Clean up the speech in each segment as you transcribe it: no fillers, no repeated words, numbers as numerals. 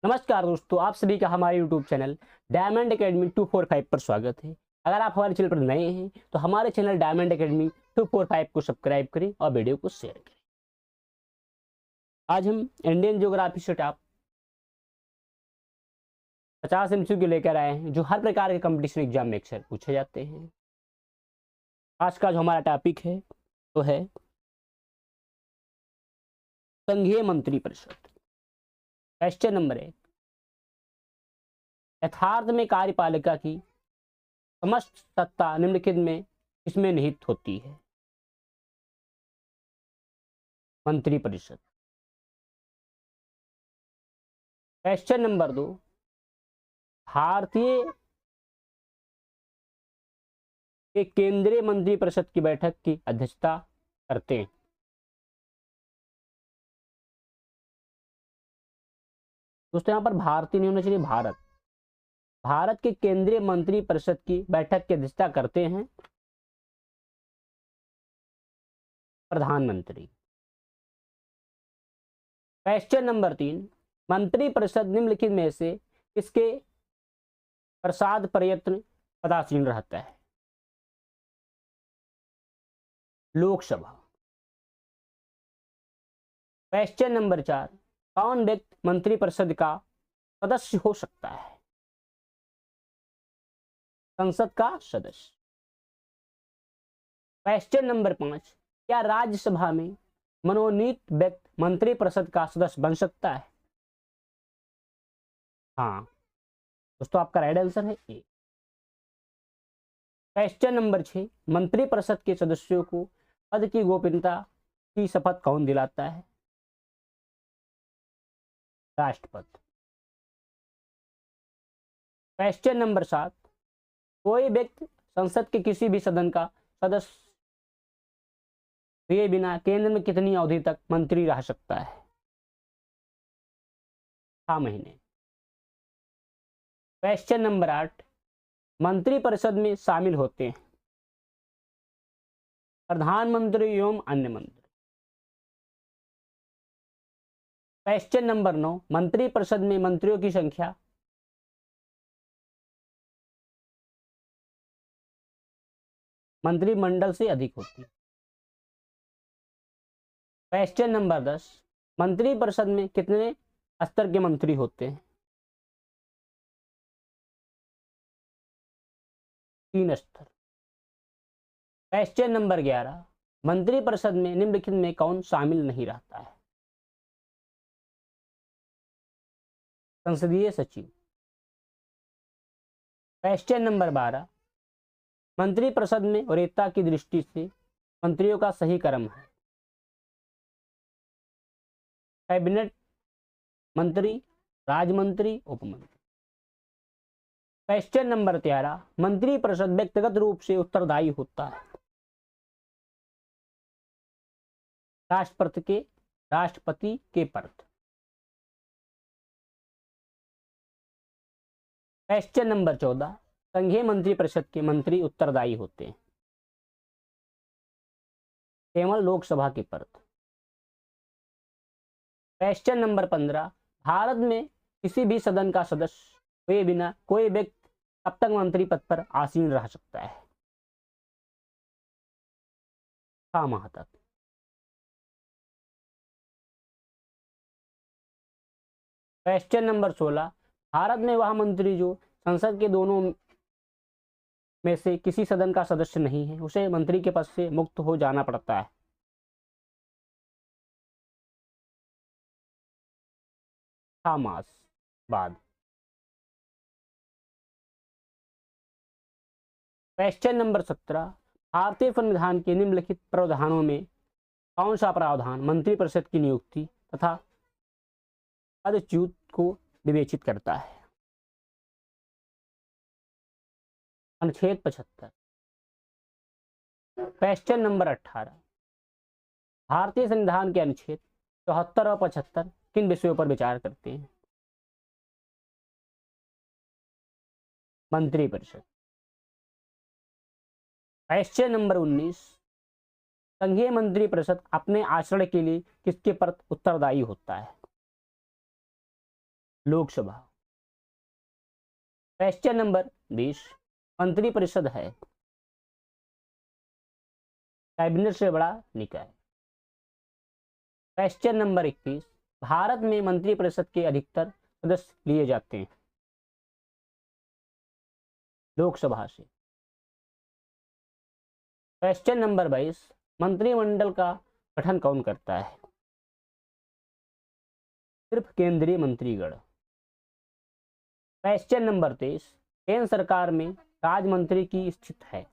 नमस्कार दोस्तों, आप सभी का हमारे YouTube चैनल डायमंड एकेडमी 245 पर स्वागत है। अगर आप हमारे चैनल पर नए हैं तो हमारे चैनल डायमंड एकेडमी 245 को सब्सक्राइब करें और वीडियो को शेयर करें। आज हम इंडियन ज्योग्राफी से टॉप 50 MCQ लेकर आए हैं, जो हर प्रकार के कंपटीशन एग्जाम में अक्सर पूछे जाते हैं। आज का जो हमारा टॉपिक है वो है संघीय मंत्री परिषद। क्वेश्चन नंबर 1, यथार्थ में कार्यपालिका की समस्त सत्ता निम्नलिखित में किसमें निहित होती है? मंत्री परिषद। क्वेश्चन नंबर 2, भारतीय के केंद्रीय मंत्री परिषद की बैठक की अध्यक्षता करते हैं। दोस्तों यहाँ पर भारतीय नहीं होना चाहिए, भारत के केंद्रीय मंत्री परिषद की बैठक की अध्यक्षता करते हैं प्रधानमंत्री। क्वेश्चन नंबर 3, मंत्री परिषद निम्नलिखित में से किसके प्रसाद प्रयत्न पदासीन रहता है? लोकसभा। क्वेश्चन नंबर 4, कौन व्यक्ति मंत्री परिषद का सदस्य हो सकता है? संसद का सदस्य। क्वेश्चन नंबर 5, क्या राज्यसभा में मनोनीत व्यक्ति मंत्री परिषद का सदस्य बन सकता है? हाँ दोस्तों, आपका राइट आंसर है ए। क्वेश्चन नंबर 6, मंत्री परिषद के सदस्यों को पद की गोपनीयता की शपथ कौन दिलाता है? राष्ट्रपति। क्वेश्चन नंबर 7, कोई व्यक्ति संसद के किसी भी सदन का सदस्य हुए बिना केंद्र में कितनी अवधि तक मंत्री रह सकता है? 6 महीने। क्वेश्चन नंबर 8, मंत्री परिषद में शामिल होते हैं प्रधानमंत्री एवं अन्य मंत्री। क्वेश्चन नंबर 9, मंत्री परिषद में मंत्रियों की संख्या मंत्रिमंडल से अधिक होती है। क्वेश्चन नंबर 10, मंत्री परिषद में कितने स्तर के मंत्री होते हैं? 3 स्तर। क्वेश्चन नंबर 11, मंत्री परिषद में निम्नलिखित में कौन शामिल नहीं रहता है? संसदीय सचिव। क्वेश्चन नंबर 12, मंत्री परिषद में वरीयता की दृष्टि से मंत्रियों का सही क्रम है? कैबिनेट मंत्री, राज्य मंत्री, उपमंत्री। क्वेश्चन नंबर 13, मंत्री परिषद व्यक्तिगत रूप से उत्तरदायी होता है राष्ट्रपति के प्रति। क्वेश्चन नंबर 14, संघीय मंत्री परिषद के मंत्री उत्तरदायी होते हैं केवल लोकसभा के प्रति। क्वेश्चन नंबर 15, भारत में किसी भी सदन का सदस्य हुए बिना कोई व्यक्ति कब तक मंत्री पद पर आसीन रह सकता है? 6 माह तक। क्वेश्चन नंबर 16, भारत में वह मंत्री जो संसद के दोनों में से किसी सदन का सदस्य नहीं है उसे मंत्री के पद से मुक्त हो जाना पड़ता है? 6 मास बाद। क्वेश्चन नंबर 17, भारतीय संविधान के निम्नलिखित प्रावधानों में कौन सा प्रावधान मंत्री परिषद की नियुक्ति तथा पदच्युत को विवेचित करता है? अनुच्छेद 75। क्वेश्चन नंबर 18, भारतीय संविधान के अनुच्छेद 74 और 75 किन विषयों पर विचार करते हैं? मंत्री परिषद। क्वेश्चन नंबर 19, संघीय मंत्री परिषद अपने आचरण के लिए किसके प्रति उत्तरदायी होता है? लोकसभा। क्वेश्चन नंबर 20, मंत्रिपरिषद है कैबिनेट से बड़ा निकाय। क्वेश्चन नंबर 21, भारत में मंत्रिपरिषद के अधिकतर सदस्य लिए जाते हैं लोकसभा से। क्वेश्चन नंबर 22, मंत्रिमंडल का गठन कौन करता है? सिर्फ केंद्रीय मंत्रीगण। क्वेश्चन नंबर 23, केंद्र सरकार में राज्य मंत्री की स्थिति है?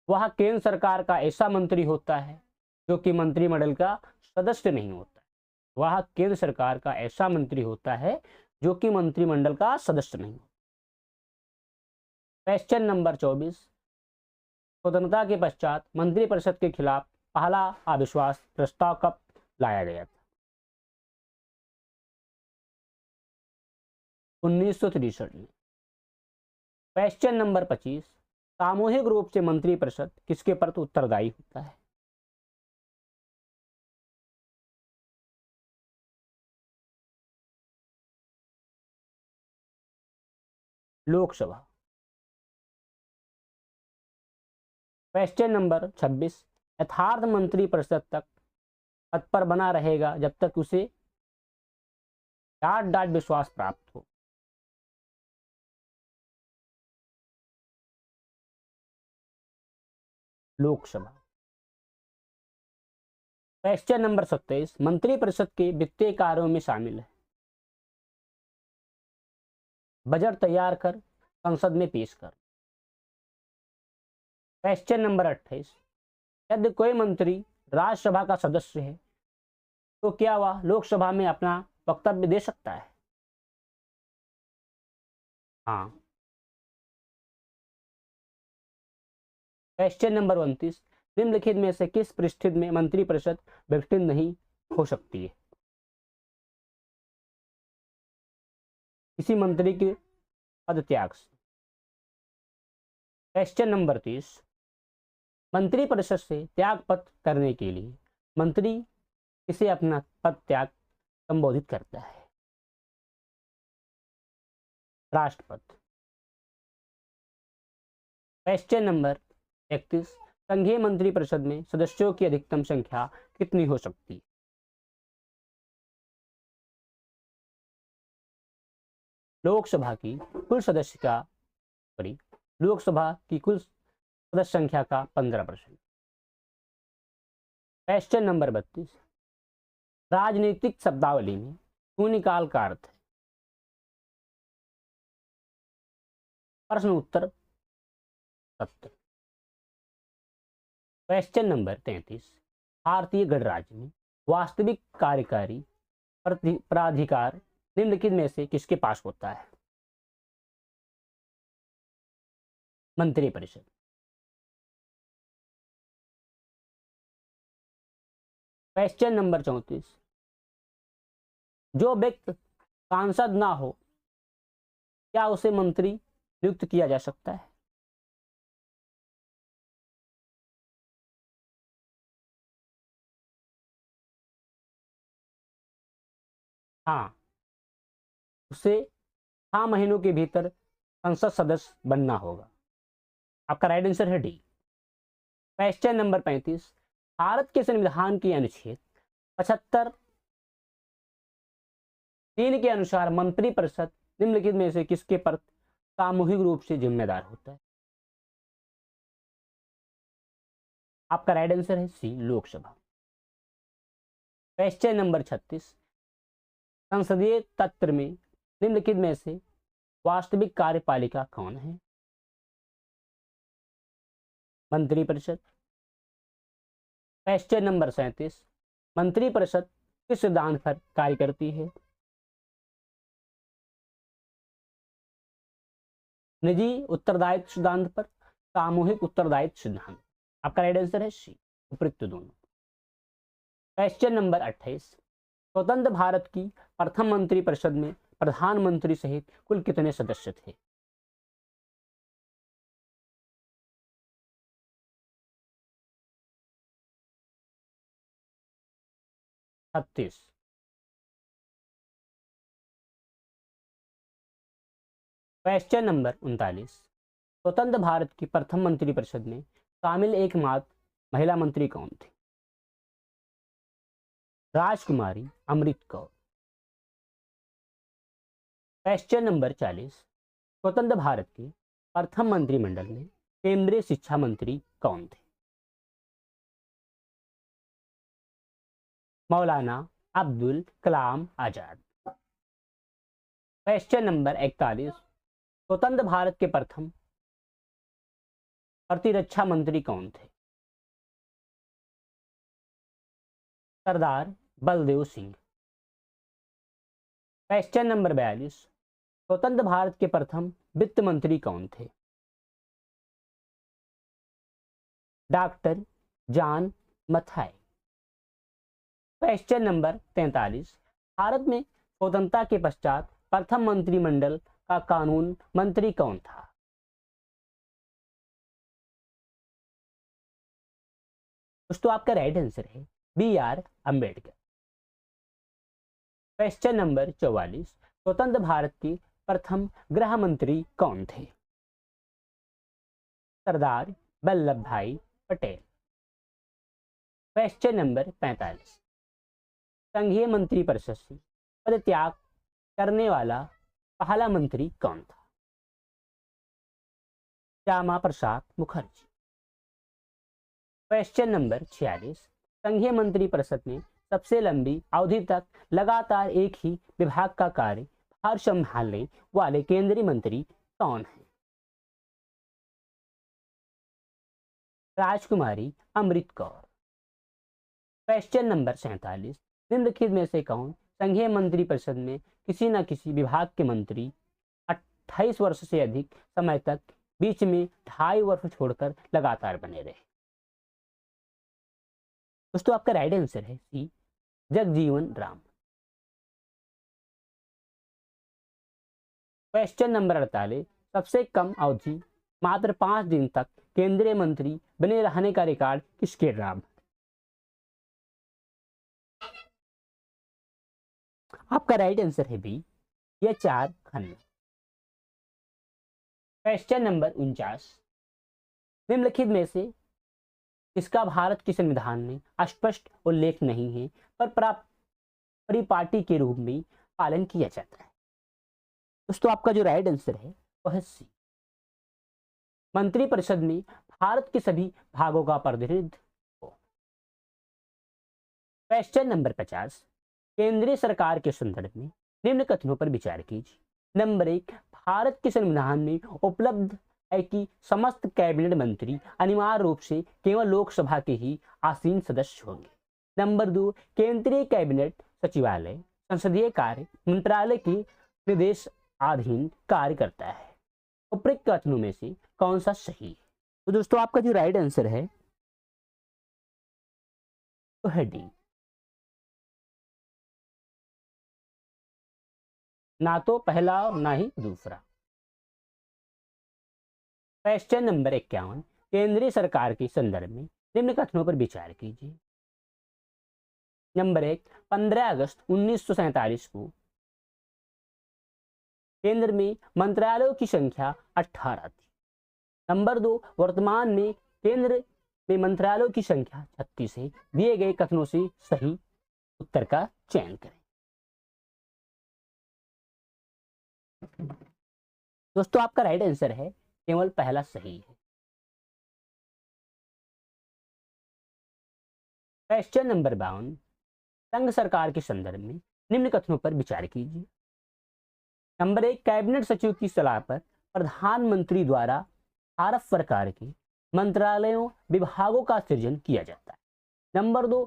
वह केंद्र सरकार का ऐसा मंत्री होता है जो कि मंत्रिमंडल का सदस्य नहीं होता है। वह केंद्र सरकार का ऐसा मंत्री होता है जो कि मंत्रिमंडल का सदस्य नहीं होता। क्वेश्चन नंबर 24, स्वतंत्रता के पश्चात मंत्रिपरिषद के खिलाफ पहला अविश्वास प्रस्ताव कब लाया गया था? 1963 में। क्वेश्चन नंबर 25, सामूहिक रूप से मंत्रिपरिषद किसके प्रति उत्तरदायी होता है? लोकसभा। क्वेश्चन नंबर 26, यथार्थ मंत्रिपरिषद तक पद पर बना रहेगा जब तक उसे डाट विश्वास प्राप्त हो। लोकसभा। क्वेश्चन नंबर 27, मंत्रिपरिषद के वित्तीय कार्यों में शामिल है बजट तैयार कर संसद में पेश कर। क्वेश्चन नंबर 28, यदि कोई मंत्री राज्यसभा का सदस्य है तो क्या वह लोकसभा में अपना वक्तव्य दे सकता है? हाँ। क्वेश्चन नंबर 29, निम्नलिखित में से किस परिस्थिति में मंत्रिपरिषद विघटित नहीं हो सकती है? किसी मंत्री के पद त्याग से। क्वेश्चन नंबर 30, मंत्रिपरिषद से त्याग पत्र करने के लिए मंत्री किसे अपना पद त्याग संबोधित करता है? राष्ट्रपति। क्वेश्चन नंबर 31, संघीय मंत्रिपरिषद में सदस्यों की अधिकतम संख्या कितनी हो सकती है? लोकसभा की कुल सदस्य का लोकसभा की कुल सदस्य संख्या का 15%। क्वेश्चन नंबर 32, राजनीतिक शब्दावली में शून्यकाल का अर्थ है? प्रश्न उत्तर सत्य। क्वेश्चन नंबर 33, भारतीय गणराज्य में वास्तविक कार्यकारी प्राधिकार निम्नलिखित में से किसके पास होता है? मंत्रिपरिषद। क्वेश्चन नंबर 34, जो व्यक्ति सांसद ना हो क्या उसे मंत्री नियुक्त किया जा सकता है? हाँ, उसे 6 महीनों के भीतर संसद सदस्य बनना होगा। आपका राइट आंसर है डी। क्वेश्चन नंबर 35, भारत के संविधान के अनुच्छेद 75(3) के अनुसार मंत्रिपरिषद निम्नलिखित में से किसके प्रति सामूहिक रूप से जिम्मेदार होता है? आपका राइट आंसर है सी, लोकसभा। क्वेश्चन नंबर 36, संसदीय तंत्र में निम्नलिखित में से वास्तविक कार्यपालिका कौन है? मंत्रिपरिषद। क्वेश्चन नंबर 37, मंत्रिपरिषद किस सिद्धांत पर कार्य करती है? निजी उत्तरदायित्व सिद्धांत पर, सामूहिक उत्तरदायित्व सिद्धांत। आपका राइट आंसर है सी, उपयुक्त दोनों। क्वेश्चन नंबर 28, स्वतंत्र भारत की प्रथम मंत्रिपरिषद में प्रधानमंत्री सहित कुल कितने सदस्य थे? 36। क्वेश्चन नंबर 39, स्वतंत्र भारत की प्रथम मंत्रिपरिषद में शामिल एकमात्र महिला मंत्री कौन थी? राजकुमारी अमृत कौर। क्वेश्चन नंबर 40, स्वतंत्र भारत के प्रथम मंत्रिमंडल में केंद्रीय शिक्षा मंत्री कौन थे? मौलाना अब्दुल कलाम आजाद। क्वेश्चन नंबर 41, स्वतंत्र भारत के प्रथम प्रतिरक्षा मंत्री कौन थे? सरदार बलदेव सिंह। क्वेश्चन नंबर 42, स्वतंत्र भारत के प्रथम वित्त मंत्री कौन थे? Doctor John Mathai. Question number 43, Bharat में स्वतंत्रता के पश्चात प्रथम मंत्रिमंडल का कानून मंत्री कौन था? दोस्तों आपका राइट आंसर है BR अम्बेडकर। क्वेश्चन नंबर 44, स्वतंत्र भारत के प्रथम गृह मंत्री कौन थे? सरदार वल्लभ भाई पटेल। क्वेश्चन नंबर 45, संघीय मंत्रिपरिषद से पदत्याग करने वाला पहला मंत्री कौन था? श्यामा प्रसाद मुखर्जी। क्वेश्चन नंबर 46, संघीय मंत्रिपरिषद में सबसे लंबी अवधि तक लगातार एक ही विभाग का कार्यभार संभालने वाले केंद्रीय मंत्री कौन है? राजकुमारी अमृत कौर। क्वेश्चन नंबर 47, निम्नलिखित में से कौन संघीय मंत्रिपरिषद में किसी न किसी विभाग के मंत्री 28 वर्ष से अधिक समय तक बीच में 2.5 वर्ष छोड़कर लगातार बने रहे? दोस्तों आपका राइट आंसर है सी, जगजीवन राम। क्वेश्चन नंबर 48, सबसे कम अवधि मात्र 5 दिन तक केंद्रीय मंत्री बने रहने का रिकॉर्ड किसके नाम? आपका राइट आंसर है B, HR Khanna. Question number 49, निम्नलिखित में से इसका भारत के संविधान में स्पष्ट उल्लेख नहीं है पर परिपाटी के रूप में पालन किया जाता है? दोस्तों आपका जो राइट आंसर है वह है सी, मंत्रिपरिषद में भारत के सभी भागों का प्रतिनिधित्व हो। क्वेश्चन नंबर 50, केंद्रीय सरकार के संदर्भ में निम्न कथनों पर विचार कीजिए। नंबर 1, भारत के संविधान में उपलब्ध है कि समस्त कैबिनेट मंत्री अनिवार्य रूप से केवल लोकसभा के ही आसीन सदस्य होंगे। नंबर 2, केंद्रीय कैबिनेट सचिवालय संसदीय कार्य मंत्रालय के निर्देश अधीन कार्य करता है। उपरोक्त कथनों में से कौन सा सही है? तो दोस्तों आपका जो राइट आंसर है तो है डी, ना तो पहला और ना ही दूसरा। क्वेश्चन नंबर 51, केंद्रीय सरकार के संदर्भ में निम्न कथनों पर विचार कीजिए। नंबर 1, 15 अगस्त 1947 को केंद्र में मंत्रालयों की संख्या 18 थी। नंबर 2, वर्तमान में केंद्र में मंत्रालयों की संख्या 36 है। दिए गए कथनों से सही उत्तर का चयन करें। दोस्तों आपका राइट आंसर है केवल पहला सही है। क्वेश्चन नंबर 52, संघ सरकार के संदर्भ में निम्न कथनों पर विचार कीजिए। नंबर 1, कैबिनेट सचिव की सलाह पर प्रधानमंत्री द्वारा भारत सरकार के मंत्रालयों विभागों का सृजन किया जाता है। नंबर 2,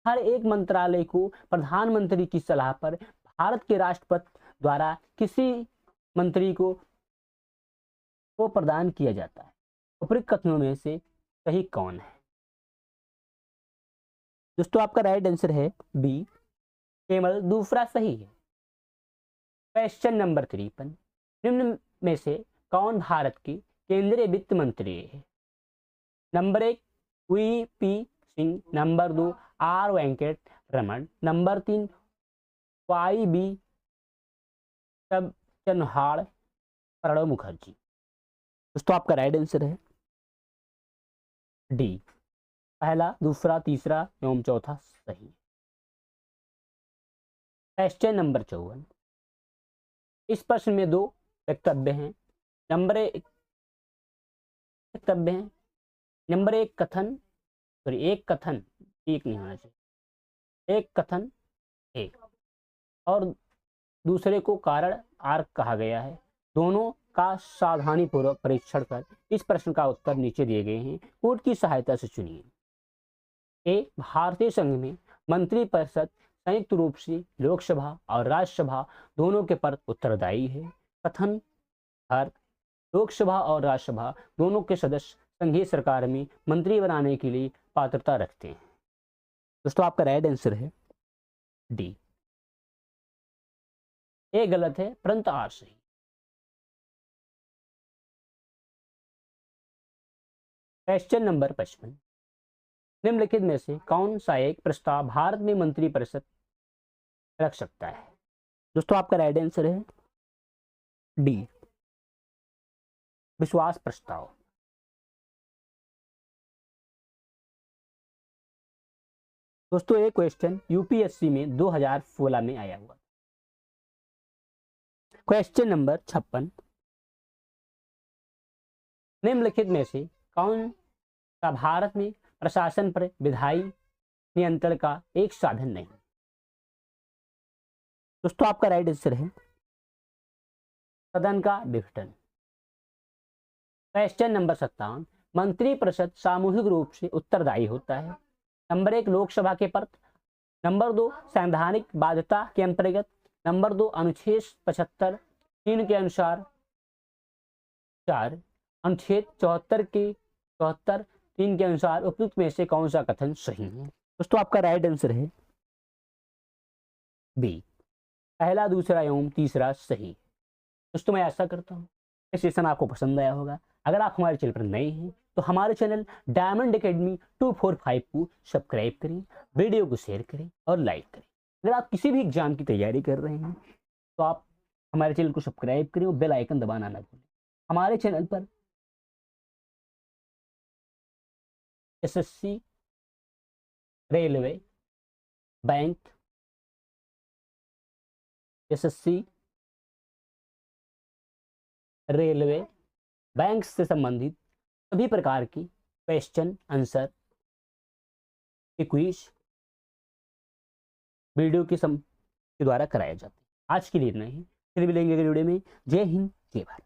हर एक मंत्रालय को प्रधानमंत्री की सलाह पर भारत के राष्ट्रपति द्वारा किसी मंत्री को प्रदान किया जाता है। उपरोक्त कथनों में से सही कौन है? दोस्तों आपका राइट आंसर है बी, केवल दूसरा सही है। क्वेश्चन नंबर 53, निम्न में से कौन भारत के केंद्रीय वित्त मंत्री है? Number 1, VP Singh. Number 2, R Venkataraman, number 3 Y B Chavan Pranab Mukherjee. दोस्तों आपका राइट आंसर है डी, पहला, दूसरा, तीसरा एवं चौथा सही। क्वेश्चन नंबर 54, इस प्रश्न में 2 वक्तव्य हैं। नंबर 1 वक्तव्य है, नंबर 1 कथन, सॉरी एक कथन, एक नहीं होना चाहिए, एक कथन ए और दूसरे को कारण आर कहा गया है। दोनों का सावधानी पूर्वक परीक्षण कर इस प्रश्न का उत्तर नीचे दिए गए हैं कोड की सहायता से चुनिए। ए, भारतीय संघ में मंत्रिपरिषद संयुक्त रूप से लोकसभा और राज्यसभा दोनों के पर उत्तरदायी है। कथन, अर्थ, लोकसभा और राज्यसभा दोनों के सदस्य संघीय सरकार में मंत्री बनाने के लिए पात्रता रखते हैं। दोस्तों आपका राइट आंसर है डी, ए गलत है परंतु आर सही। क्वेश्चन नंबर 55, निम्नलिखित में से कौन सा एक प्रस्ताव भारत में मंत्रिपरिषद रख सकता है? दोस्तों आपका राइट आंसर है डी, विश्वास प्रस्ताव। दोस्तों ये क्वेश्चन यूपीएससी में 2016 में आया हुआ। क्वेश्चन नंबर 56, निम्नलिखित में से कौन सा भारत में प्रशासन पर विधायी नियंत्रण का एक साधन नहीं? दोस्तों आपका राइट आंसर है सदन का विघटन। क्वेश्चन नंबर 57, मंत्रिपरिषद सामूहिक रूप से उत्तरदायी होता है। नंबर 1 लोकसभा के प्रति, नंबर 2 संवैधानिक बाध्यता के अंतर्गत, नंबर 2 अनुच्छेद 75 3 के अनुसार, 4 अनुच्छेद 74 के 74 3 के अनुसार उपयुक्त में से कौन सा कथन सही है? दोस्तों आपका राइट आंसर है बी, पहला, दूसरा एवं तीसरा सही। दोस्तों मैं आशा करता हूँ ये सेशन आपको पसंद आया होगा। अगर आप हमारे चैनल पर नए हैं तो हमारे चैनल डायमंड एकेडमी 245 को सब्सक्राइब करें, वीडियो को शेयर करें और लाइक करें। अगर आप किसी भी एग्जाम की तैयारी कर रहे हैं तो आप हमारे चैनल को सब्सक्राइब करें और बेल आइकन दबाना ना भूलें। हमारे चैनल पर SSC, railway, bank, SSC, railway, bank से संबंधित सभी प्रकार की क्वेश्चन आंसर के क्विज वीडियो के द्वारा कराए जाते हैं। आज के लिए इतना ही, फिर मिलेंगे अगले वीडियो में। जय हिंद, जय भारत।